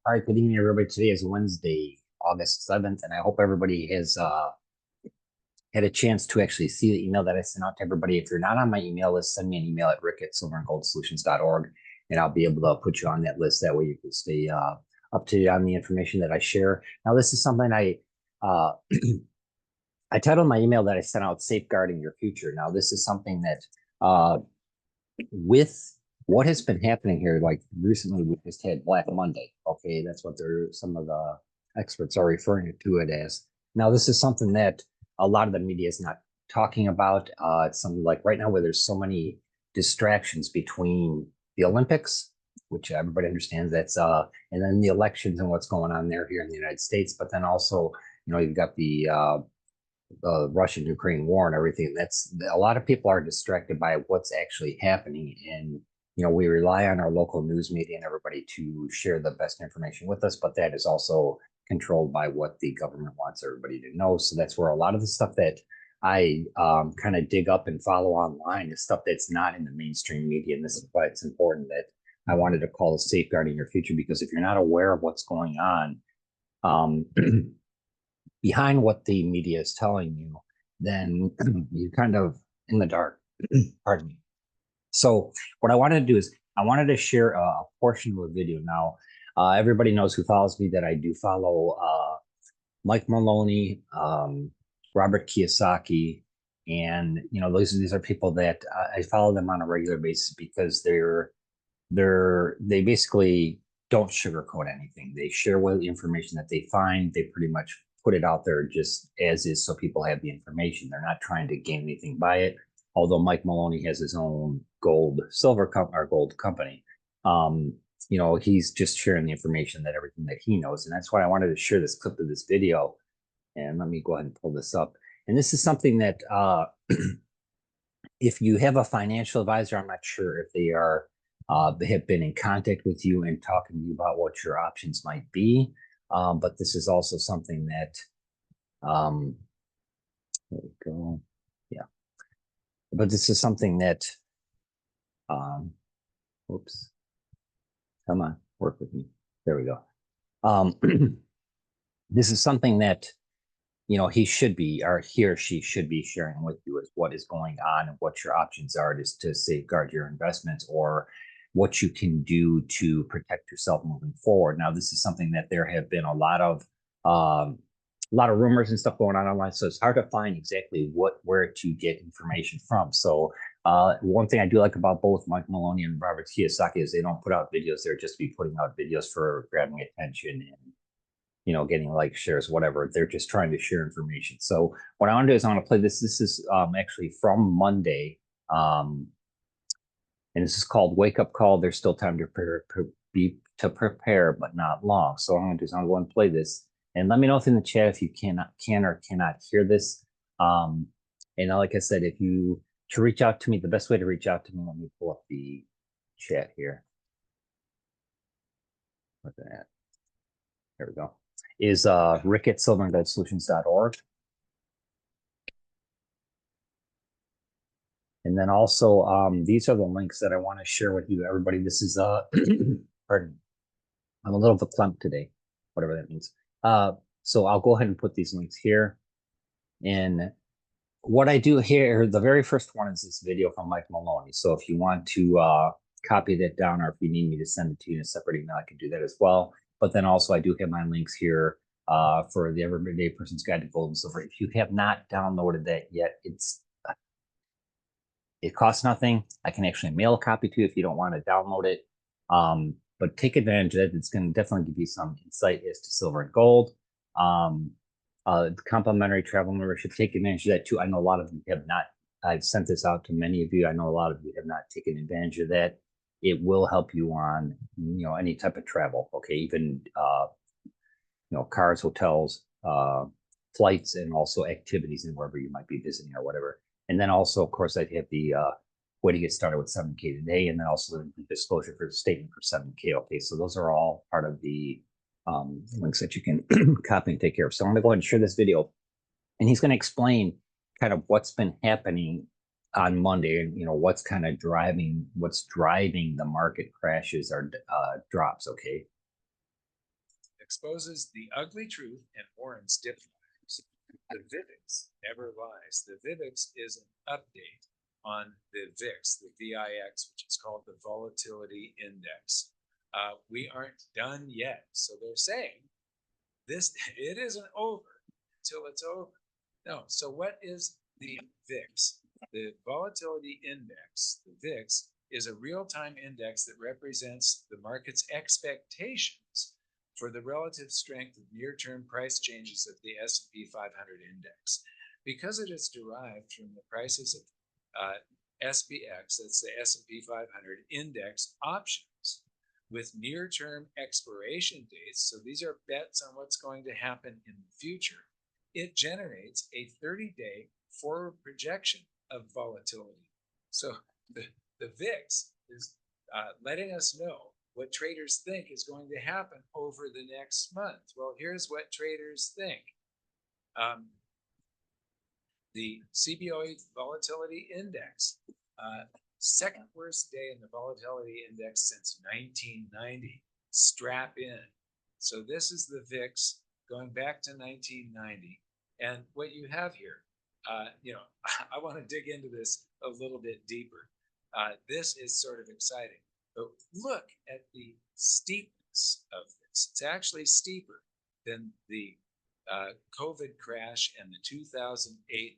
All right, good evening, everybody. Today is Wednesday, August 7th, and I hope everybody has had a chance to actually see the email that I sent out to everybody. If you're not on my email list, send me an email at rick@silverandgoldsolutions.org, and I'll be able to put you on that list. That way you can stay up to date on the information that I share. Now, this is something uh, I titled my email that I sent out Safeguarding Your Future. Now, this is something that uh, with what has been happening here, like recently we just had Black Monday. Okay, that's what some of the experts are referring to it as. Now, this is something that a lot of the media is not talking about. It's something like right now where there's so many distractions between the Olympics, which everybody understands and then the elections and what's going on there here in the United States. But then also, you've got the Russian-Ukraine war and everything. That's a lot of people are distracted by what's actually happening. And, we rely on our local news media and everybody to share the best information with us, but that is also controlled by what the government wants everybody to know. So that's where a lot of the stuff that I kind of dig up and follow online is stuff that's not in the mainstream media. And this is why it's important that I wanted to call Safeguarding Your Future, because if you're not aware of what's going on, um, behind what the media is telling you, then you're kind of in the dark. Pardon me. So what I wanted to do is I wanted to share a portion of a video. Now, everybody knows who follows me that I do follow Mike Maloney, Robert Kiyosaki, and these are people that I follow them on a regular basis because they basically don't sugarcoat anything. They share what the information that they find. They pretty much put it out there just as is, so people have the information. They're not trying to gain anything by it. Although Mike Maloney has his own gold company, he's just sharing the information, that everything that he knows, and that's why I wanted to share this clip of this video. And let me go ahead and pull this up. And this is something that if you have a financial advisor, I'm not sure if they have been in contact with you and talking to you about what your options might be. But this is also something that, there we go. Yeah. But this is something that, oops, come on, work with me. There we go. This is something that, he should be, or he or she should be sharing with you, is what is going on and what your options are to safeguard your investments, or what you can do to protect yourself moving forward. Now, this is something that there have been a lot of rumors and stuff going on online, so it's hard to find exactly where to get information from. So one thing I do like about both Mike Maloney and Robert Kiyosaki is they don't put out videos. They're just be putting out videos for grabbing attention and getting likes, shares, whatever. They're just trying to share information. So what I want to do is I want to play this. This is actually from Monday. And this is called Wake Up Call. There's still time to prepare, but not long. So I'm going to do is I'm going to play this, and let me know in the chat if you can or cannot hear this. And like I said, to reach out to me, the best way to reach out to me, let me pull up the chat here. Look at that. There we go. Is rick@silverandgoldsolutions.org. And then also, these are the links that I want to share with you, everybody. This is, pardon, I'm a little verklempt today, whatever that means. So I'll go ahead and put these links here. And what I do here, the very first one is this video from Mike Maloney. So if you want to copy that down, or if you need me to send it to you in a separate email, I can do that as well. But then also I do have my links here for the Everyday Person's Guide to Gold and Silver. If you have not downloaded that yet, it costs nothing. I can actually mail a copy to you if you don't want to download it. But take advantage of it. It's going to definitely give you some insight as to silver and gold. Complimentary travel membership, take advantage of that too. I know a lot of you have not. I've sent this out to many of you. I know a lot of you have not taken advantage of that. It will help you on, any type of travel. Okay, even cars, hotels, flights, and also activities and wherever you might be visiting or whatever. And then also, of course, I have the way to get started with 7K today, and then also the disclosure for the statement for 7K. Okay, so those are all part of the links that you can copy and take care of. So I'm gonna go ahead and share this video, and he's gonna explain kind of what's been happening on Monday, and what's driving the market crashes or drops. Okay. exposes the ugly truth and warns dip flyers. The VIVIX never lies. The VIVIX is an update on the VIX, the VIX, which is called the Volatility Index. We aren't done yet. So they're saying this, it isn't over until it's over. No. So what is the VIX? The Volatility Index, the VIX, is a real-time index that represents the market's expectations for the relative strength of near-term price changes of the S&P 500 index. Because it is derived from the prices of SPX, that's the S&P 500 index options, with near-term expiration dates, so these are bets on what's going to happen in the future, it generates a 30-day forward projection of volatility. So the VIX is letting us know what traders think is going to happen over the next month. Well, here's what traders think. The CBOE Volatility Index, second worst day in the volatility index since 1990. Strap in. So this is the VIX going back to 1990. And what you have here, I want to dig into this a little bit deeper. This is sort of exciting. But look at the steepness of this. It's actually steeper than the COVID crash and the 2008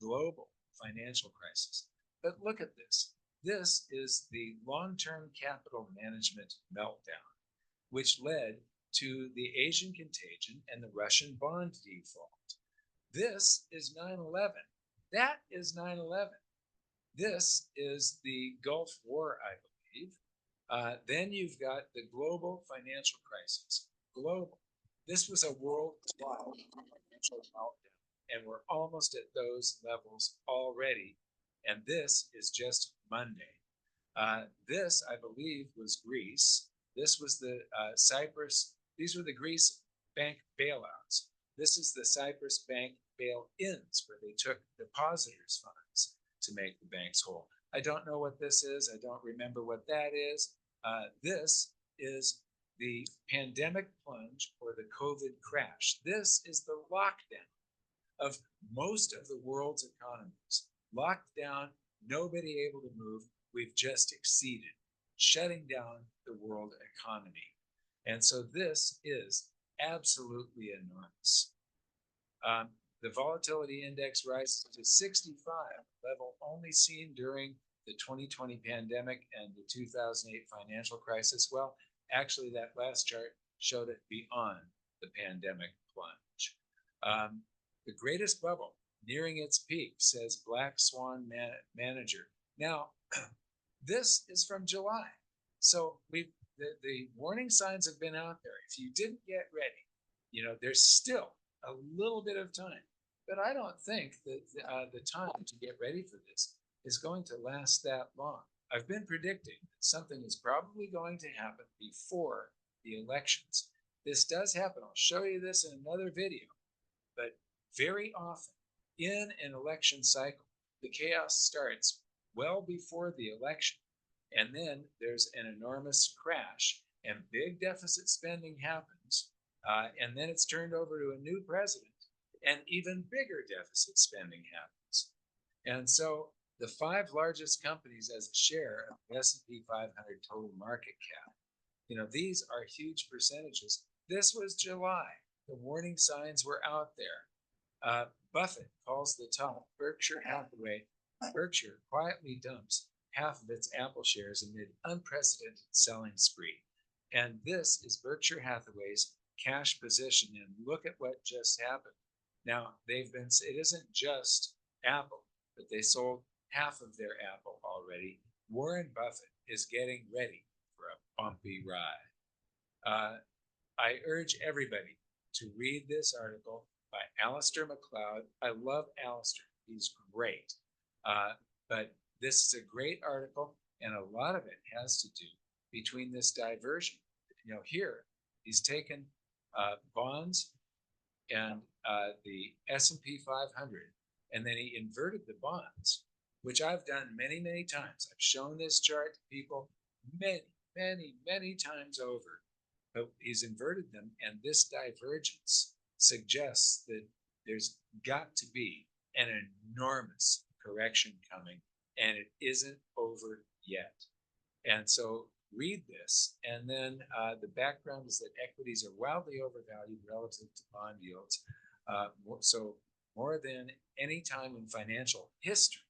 global financial crisis. But look at this. This is the long-term capital management meltdown, which led to the Asian contagion and the Russian bond default. This is 9/11. That is 9/11. This is the Gulf War, I believe. Then you've got the global financial crisis. Global. This was a worldwide financial meltdown, and we're almost at those levels already. And this is just Monday. This, I believe, was Greece. This was the Cyprus. These were the Greece bank bailouts. This is the Cyprus bank bail-ins, where they took depositors' funds to make the banks whole. I don't know what this is. I don't remember what that is. This is the pandemic plunge or the COVID crash. This is the lockdown of most of the world's economies. Locked down, nobody able to move. We've just exceeded, shutting down the world economy. And so this is absolutely enormous. The volatility index rises to 65, level only seen during the 2020 pandemic and the 2008 financial crisis. Well, actually, that last chart showed it beyond the pandemic plunge. The greatest bubble nearing its peak, says Black Swan Manager. Now, this is from July. So the warning signs have been out there. If you didn't get ready, there's still a little bit of time. But I don't think that the time to get ready for this is going to last that long. I've been predicting that something is probably going to happen before the elections. This does happen. I'll show you this in another video. But very often in an election cycle, the chaos starts well before the election. And then there's an enormous crash and big deficit spending happens. And then it's turned over to a new president and even bigger deficit spending happens. And so the 5 largest companies as a share of the S&P 500 total market cap, these are huge percentages. This was July. The warning signs were out there. Buffett calls the top. Berkshire Hathaway. Berkshire quietly dumps half of its Apple shares amid unprecedented selling spree. And this is Berkshire Hathaway's cash position. And look at what just happened. Now, it isn't just Apple, but they sold half of their Apple already. Warren Buffett is getting ready for a bumpy ride. I urge everybody to read this article by Alistair McLeod. I love Alistair. He's great. But this is a great article, and a lot of it has to do between this diversion. Here, he's taken bonds and the S&P 500, and then he inverted the bonds, which I've done many, many times. I've shown this chart to people many, many, many times over. but he's inverted them, and this divergence suggests that there's got to be an enormous correction coming, and it isn't over yet. And so read this, and then the background is that equities are wildly overvalued relative to bond yields. So more than any time in financial history,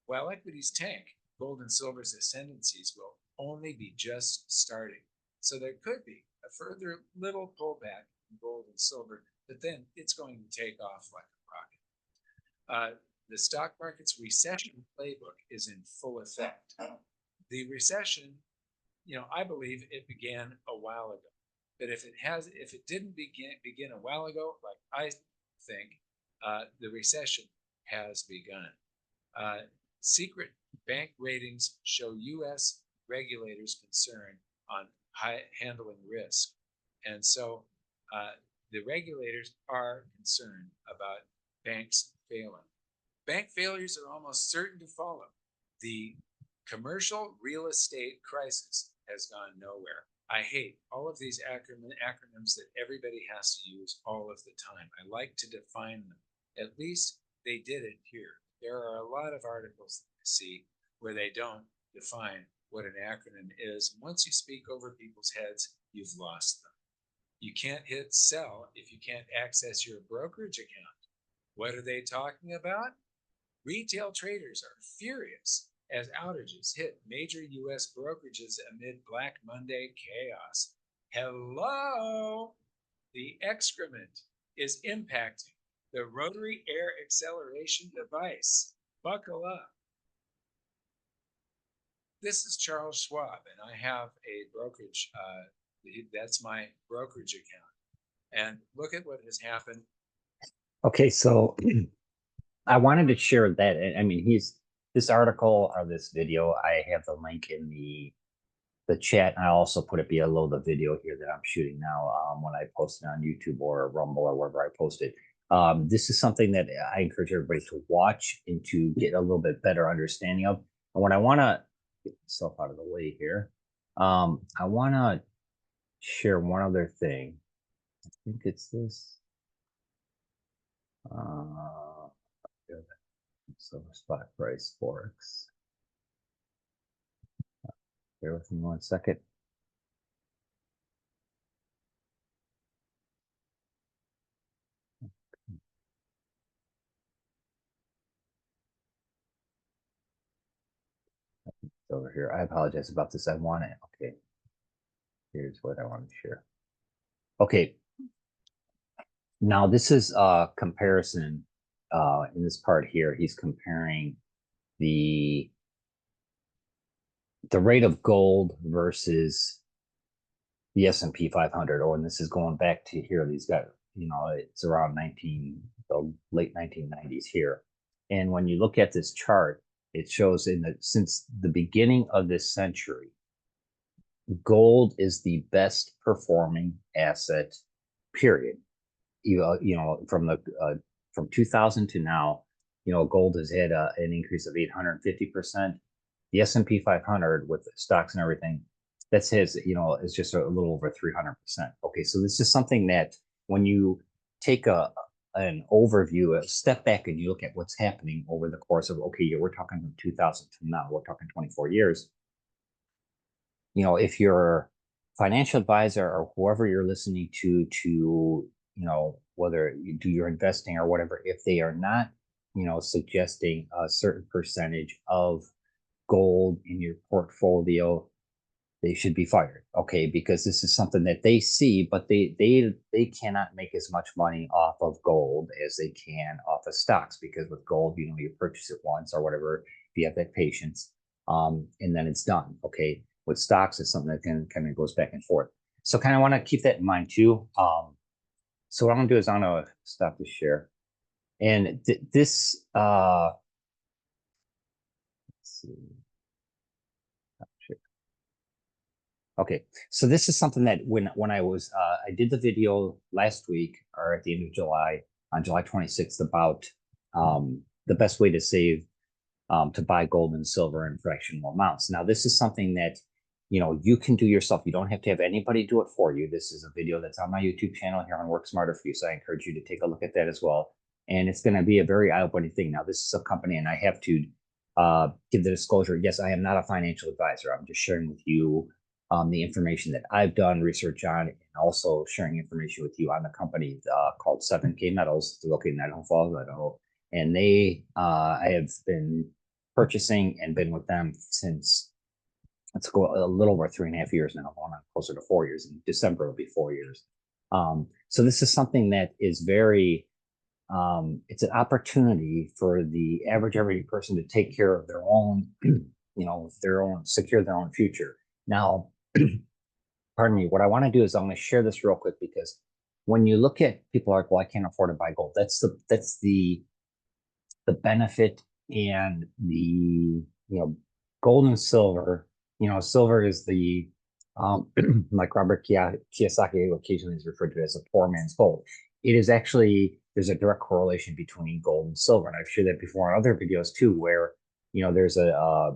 while equities tank, gold and silver's ascendancies will only be just starting. So there could be a further little pullback in gold and silver, but then it's going to take off like a rocket. The stock market's recession playbook is in full effect. The recession, I believe it began a while ago. But if it didn't begin a while ago, like I think, the recession has begun. Secret bank ratings show U.S. regulators concern on handling risk. And so the regulators are concerned about banks failing. Bank failures are almost certain to follow. The commercial real estate crisis has gone nowhere. I hate all of these acronyms that everybody has to use all of the time. I like to define them. At least they did it here. There are a lot of articles that I see where they don't define what an acronym is. Once you speak over people's heads, you've lost them. You can't hit sell if you can't access your brokerage account. What are they talking about? Retail traders are furious as outages hit major U.S. brokerages amid Black Monday chaos. Hello! The excrement is impacting the rotary air acceleration device. Buckle up. This is Charles Schwab, and I have a brokerage. That's my brokerage account. And look at what has happened. Okay, so I wanted to share that. I mean, this article or this video, I have the link in the chat. And I also put it below the video here that I'm shooting now when I post it on YouTube or Rumble or wherever I post it. This is something that I encourage everybody to watch and to get a little bit better understanding of. And when I want to get myself out of the way here, I want to share one other thing. I think it's this. So spot price Forex. Bear with me 1 second. It's over here. I apologize about this. I want it. Okay. Here's what I want to share. Okay. Now this is a comparison in this part here. He's comparing the rate of gold versus the S&P 500. Oh, and this is going back to here. These got, it's around the late 1990s here. And when you look at this chart, it shows since the beginning of this century, gold is the best performing asset, period. From 2000 to now, gold has had an increase of 850%. The S&P 500 with stocks and everything, is just a little over 300%. Okay, so this is something that when you take an overview, a step back and you look at what's happening over the course of, we're talking from 2000 to now, we're talking 24 years. If your financial advisor or whoever you're listening to, whether you do your investing or whatever, if they are not, suggesting a certain percentage of gold in your portfolio, they should be fired. Okay, because this is something that they see, but they cannot make as much money off of gold as they can off of stocks, because with gold, you purchase it once or whatever, if you have that patience, and then it's done. Okay, with stocks, it's something that kind of goes back and forth. So kind of want to keep that in mind too. So what I'm gonna do is I'm gonna stop the share, and this let's see. Okay, so this is something that when I was I did the video last week or at the end of July, on July 26th, about the best way to save to buy gold and silver in fractional amounts. Now this is something that you can do yourself. You don't have to have anybody do it for you. This is a video that's on my YouTube channel here on Work Smarter for You. So I encourage you to take a look at that as well. And it's going to be a very eye-opening thing. Now, this is a company, and I have to give the disclosure. Yes, I am not a financial advisor. I'm just sharing with you the information that I've done research on, and also sharing information with you on the company called 7K Metals, located in Idaho Falls, Idaho. And I have been purchasing and been with them since, let's go a little over 3.5 years now, going on closer to 4 years. In December will be 4 years. So this is something that is very, it's an opportunity for the average everyday person to take care of their own, secure their own future. Now, pardon me, what I want to do is I'm going to share this real quick, because when you look at people are like, well, I can't afford to buy gold. That's the benefit, and the, gold and silver. Silver is the, like Robert Kiyosaki occasionally is referred to as a poor man's gold. It is actually, there's a direct correlation between gold and silver. And I've shared that before in other videos too, where, there's a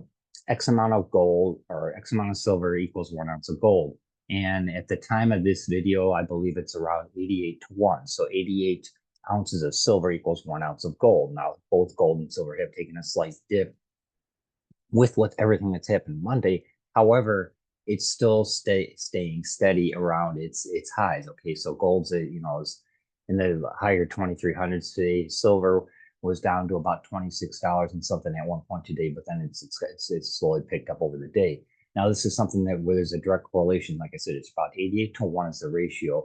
X amount of gold or X amount of silver equals 1 ounce of gold. And at the time of this video, I believe it's around 88-1. So 88 ounces of silver equals 1 ounce of gold. Now, both gold and silver have taken a slight dip with everything that's happened Monday. However, it's still staying steady around its highs. Okay, so gold's is in the higher 2300s today. Silver was down to about $26 and something at one point today, but then it's slowly picked up over the day. Now, this is something that where there's a direct correlation. Like I said, it's about 88-1 is the ratio.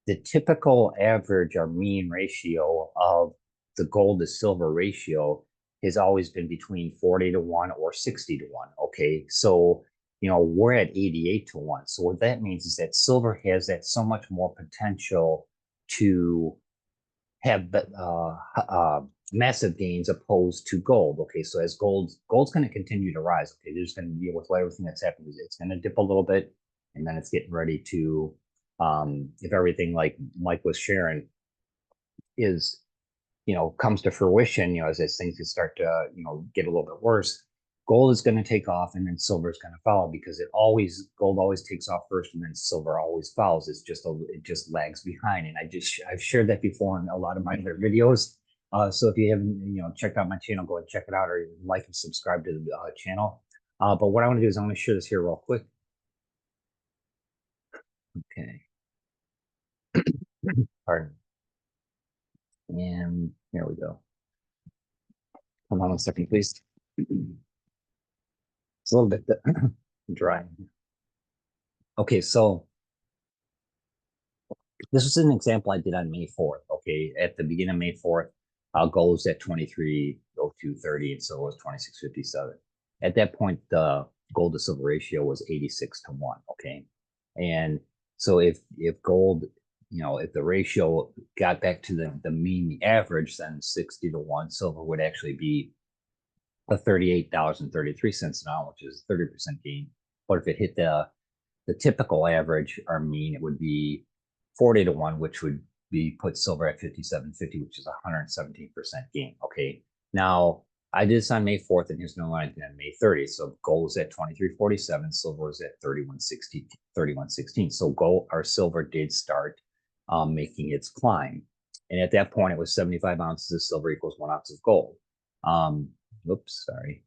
The typical average or mean ratio of the gold to silver ratio has always been between 40-1 or 60-1. Okay, so we're at 88-1. So what that means is that silver has that so much more potential to have massive gains opposed to gold. Okay, so as gold's going to continue to rise. Okay, there's going to be, with everything that's happening, it's going to dip a little bit, and then it's getting ready to, if everything like Mike was sharing is, comes to fruition, as things start to, get a little bit worse, gold is going to take off, and then silver is going to follow, because gold always takes off first, and then silver always follows. It just lags behind. And I've shared that before in a lot of my other videos. So if you haven't, checked out my channel, go and check it out, or like and subscribe to the channel. But what I want to do is I'm going to share this here real quick. Okay. Pardon. And here we go. Hold on 1 second, please. It's a little bit dry. Okay, so this was an example I did on May 4th. Okay, at the beginning of May 4th, gold was at 23.0230, and silver was 26.57. At that point, the gold to silver ratio was 86-1. Okay, and so if gold, if the ratio got back to the mean, the average, then 60-1, silver would actually be a $38.33 an ounce, which is 30% gain. But if it hit the typical average or mean, it would be 40-1, which would put silver at 57.50, which is 117% gain. Okay. Now, I did this on May 4th, and here's no line on May 30th. So gold was at 23.47, silver was at 31.16. So gold or silver did start making its climb. And at that point, it was 75 ounces of silver equals 1 ounce of gold. Oops, sorry.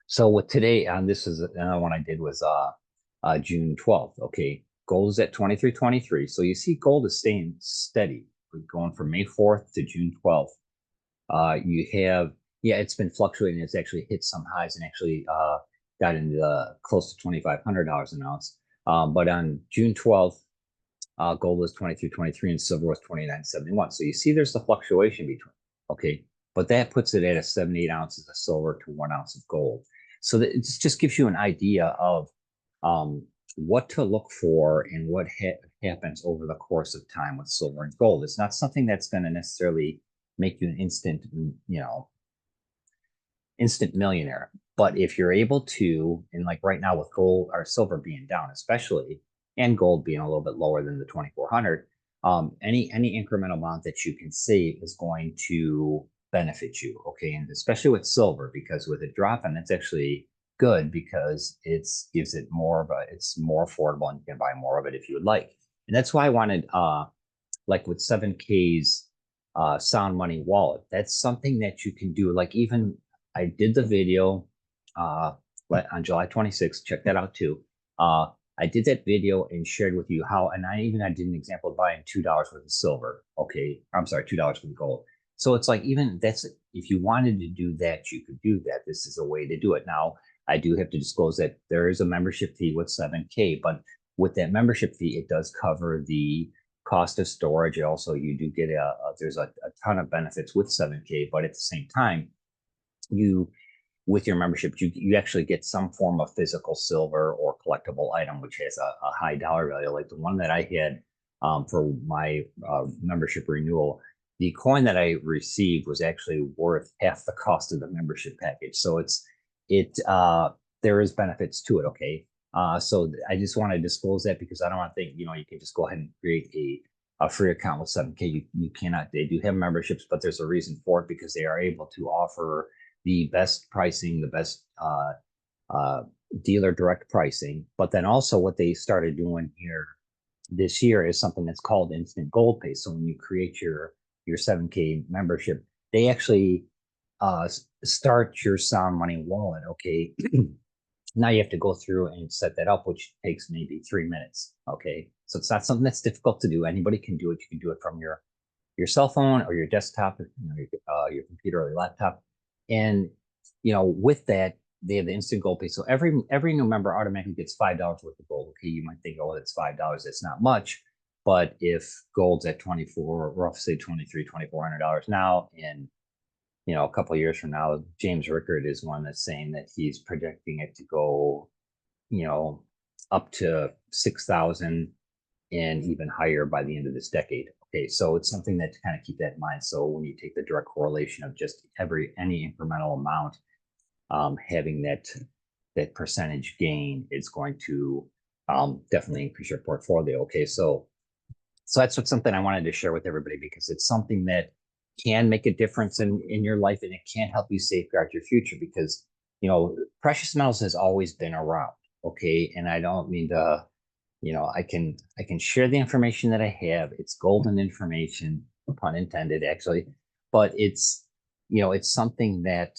So with today, this is another one I did was June 12th. Okay, gold is at 23.23. So you see gold is staying steady. We're going from May 4th to June 12th. You have, it's been fluctuating. It's actually hit some highs and actually got into close to $2,500 an ounce. But on June 12th, gold was 23.23 and silver was 29.71. So you see there's the fluctuation between. Okay, but that puts it at 78 ounces of silver to 1 ounce of gold. So that it just gives you an idea of what to look for and what happens over the course of time with silver and gold. It's not something that's going to necessarily make you an instant millionaire. But if you're able to, and like right now with gold or silver being down, especially, and gold being a little bit lower than the 2,400, any incremental amount that you can save is going to benefit you. Okay, and especially with silver, because with it dropping, that's actually good because it's gives it more of a, it's more affordable and you can buy more of it if you would like. And that's why I wanted like with 7K's sound money wallet. That's something that you can do. Like even I did the video uh on July 26th. Check that out too. Uh I did that video and shared with you how, and I did an example of buying $2 worth of silver. Okay, I'm sorry, $2 worth of gold. So it's like even that's if you wanted to do that, you could do that. This is a way to do it. Now, I do have to disclose that there is a membership fee with 7K, but with that membership fee, it does cover the cost of storage. It also, you do get there's a ton of benefits with 7K, but at the same time, you with your membership, you actually get some form of physical silver or collectible item, which has a high dollar value. Like the one that I had for my membership renewal, the coin that I received was actually worth half the cost of the membership package. So there is benefits to it. Okay. So I just want to disclose that because I don't want to think, you can just go ahead and create a free account with 7K. You cannot, they do have memberships, but there's a reason for it because they are able to offer the best pricing, the best uh, dealer direct pricing. But then also what they started doing here this year is something that's called instant gold pay. So when you create your 7K membership, they actually start your sound money wallet. Okay. Now you have to go through and set that up, which takes maybe 3 minutes. Okay. So it's not something that's difficult to do. Anybody can do it. You can do it from your cell phone or your desktop, your computer or your laptop. And with that, they have the instant gold pay. So every new member automatically gets $5 worth of gold. Okay, you might think, oh, that's $5. That's not much. But if gold's at 24, or roughly say 23, $2,400 now, and a couple of years from now, James Rickard is one that's saying that he's projecting it to go, you know, up to 6,000 and even higher by the end of this decade. Okay, so it's something that to kind of keep that in mind. So when you take the direct correlation of just any incremental amount, having that percentage gain is going to definitely increase your portfolio. Okay, so that's something I wanted to share with everybody because it's something that can make a difference in your life and it can help you safeguard your future because precious metals has always been around. Okay, and I don't mean to I can share the information that I have. It's golden information, pun intended, actually, but it's something that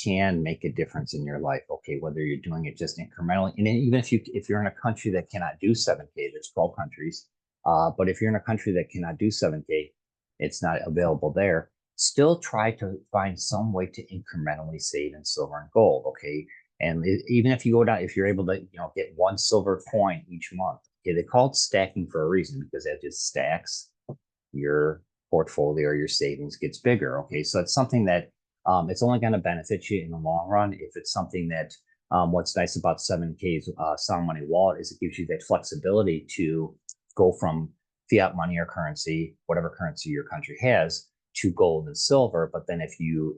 can make a difference in your life. Okay, whether you're doing it just incrementally, and even if you're in a country that cannot do 7K, there's 12 countries. But if you're in a country that cannot do 7K, it's not available there. Still try to find some way to incrementally save in silver and gold. Okay, and even if you go down, if you're able to, get one silver coin each month, okay, they call it stacking for a reason because that just stacks your portfolio or your savings gets bigger. Okay, so it's something that it's only going to benefit you in the long run if it's something that what's nice about 7K's Sound Money Wallet is it gives you that flexibility to go from fiat money or currency, whatever currency your country has, to gold and silver. But then as you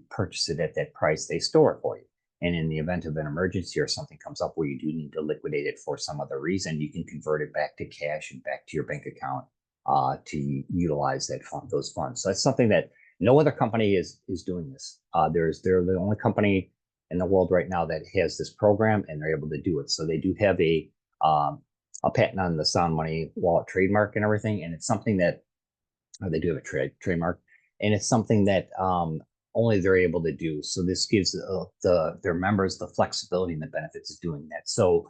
purchase it at that price, they store it for you. And in the event of an emergency or something comes up where you do need to liquidate it for some other reason, you can convert it back to cash and back to your bank account to utilize those funds. So that's something that no other company is doing this. They're the only company in the world right now that has this program, and they're able to do it. So they do have a patent on the Sound Money Wallet trademark and everything, and it's something that they do have a trademark, and it's something that only they're able to do. So this gives their members the flexibility and the benefits of doing that. So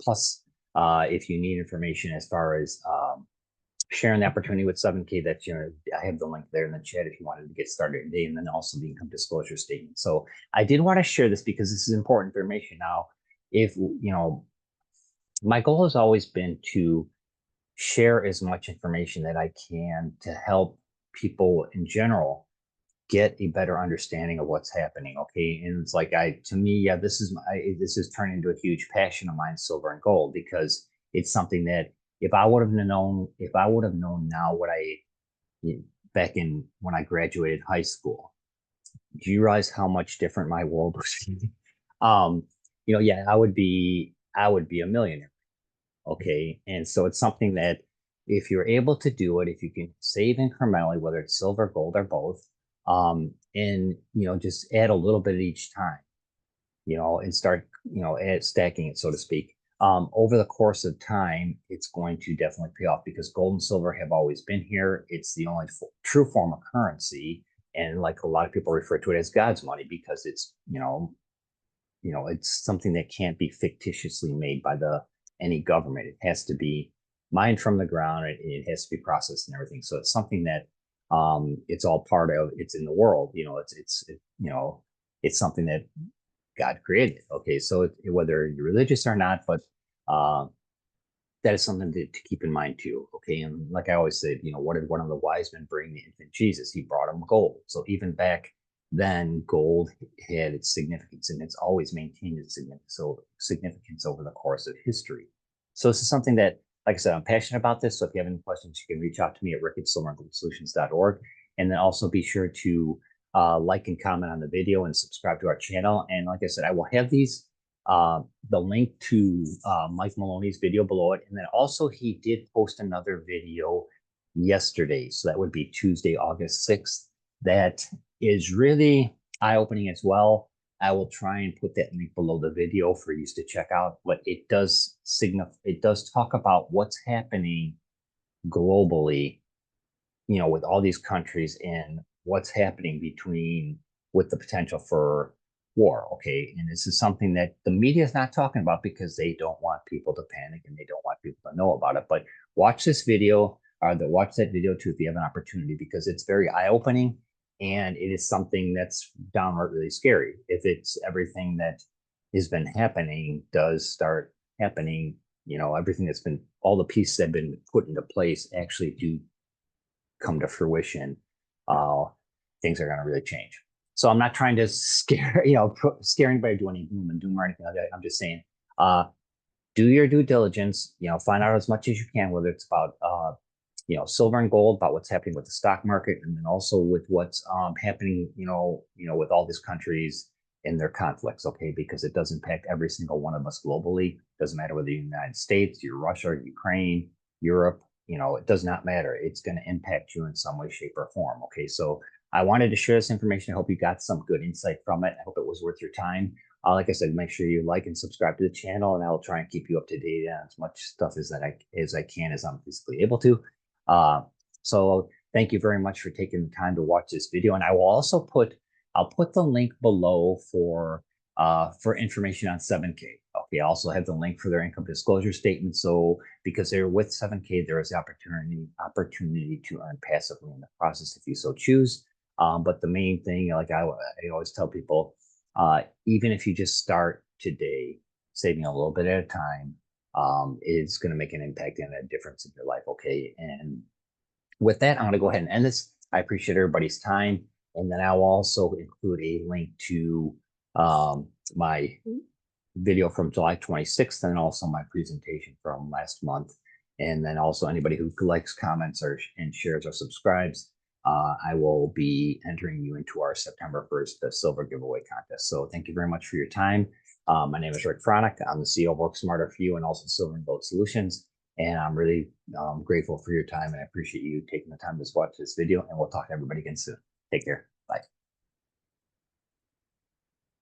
plus, if you need information as far as sharing the opportunity with 7K, that I have the link there in the chat if you wanted to get started today, and then also the income disclosure statement. So I did want to share this because this is important information. Now, if my goal has always been to share as much information that I can to help people in general get a better understanding of what's happening. Okay. And it's like, to me, yeah, this is turning into a huge passion of mine, silver and gold, because it's something that if I would have known now back in when I graduated high school, do you realize how much different my world was? Yeah, I would be a millionaire. Okay. And so it's something that if you're able to do it, if you can save incrementally, whether it's silver, gold, or both, and just add a little bit each time, and start, stacking it, so to speak. Over the course of time, it's going to definitely pay off because gold and silver have always been here. It's the only true form of currency. And like a lot of people refer to it as God's money because it's, it's something that can't be fictitiously made by any government. It has to be mined from the ground. It has to be processed and everything. So it's something that it's all part of. It's in the world. It's something that God created. Okay, so whether you're religious or not, but uh, that is something to keep in mind too. Okay, and like I always said, what did one of the wise men bring the infant Jesus? He brought him gold. So even back then, gold had its significance, and it's always maintained its significance over the course of history. So this is something that, like I said, I'm passionate about this. So if you have any questions, you can reach out to me at rick@silverandgoldsolutions.org, and then also be sure to like and comment on the video and subscribe to our channel. And like I said, I will have the link to Mike Maloney's video below it. And then also he did post another video yesterday. So that would be Tuesday, August 6th. That is really eye-opening as well. I will try and put that link below the video for you to check out, but it does talk about what's happening globally, with all these countries and what's happening with the potential for war. Okay. And this is something that the media is not talking about because they don't want people to panic and they don't want people to know about it. But watch this video or watch that video too if you have an opportunity, because it's very eye-opening and it is something that's downright really scary. If it's everything that has been happening does start happening, everything all the pieces that have been put into place actually do come to fruition, uh, things are going to really change. So I'm not trying to scare anybody, do any doom and doom or anything like that. I'm just saying, do your due diligence, find out as much as you can, whether it's about, silver and gold, about what's happening with the stock market, and then also with what's happening, with all these countries and their conflicts, okay? Because it does impact every single one of us globally. Doesn't matter whether you're the United States, you're Russia, Ukraine, Europe, it does not matter. It's going to impact you in some way, shape, or form. Okay, so I wanted to share this information. I hope you got some good insight from it. I hope it was worth your time. Like I said, make sure you like and subscribe to the channel, and I will try and keep you up to date on as much stuff as I can as I'm physically able to. So thank you very much for taking the time to watch this video, and I'll put the link below for information on 7K. Okay, I also have the link for their income disclosure statement. So because they're with 7K, there is the opportunity to earn passively in the process if you so choose. But the main thing, like I always tell people, even if you just start today, saving a little bit at a time, is going to make an impact and a difference in your life. Okay, and with that, I'm going to go ahead and end this. I appreciate everybody's time. And then I'll also include a link to my video from July 26th and also my presentation from last month. And then also anybody who likes, comments, and shares or subscribes, I will be entering you into our September 1st silver giveaway contest. So thank you very much for your time. My name is Rick Fronick. I'm the CEO of Work Smarter for You and also Silver and Gold Solutions. And I'm really grateful for your time, and I appreciate you taking the time to watch this video. And we'll talk to everybody again soon. Take care.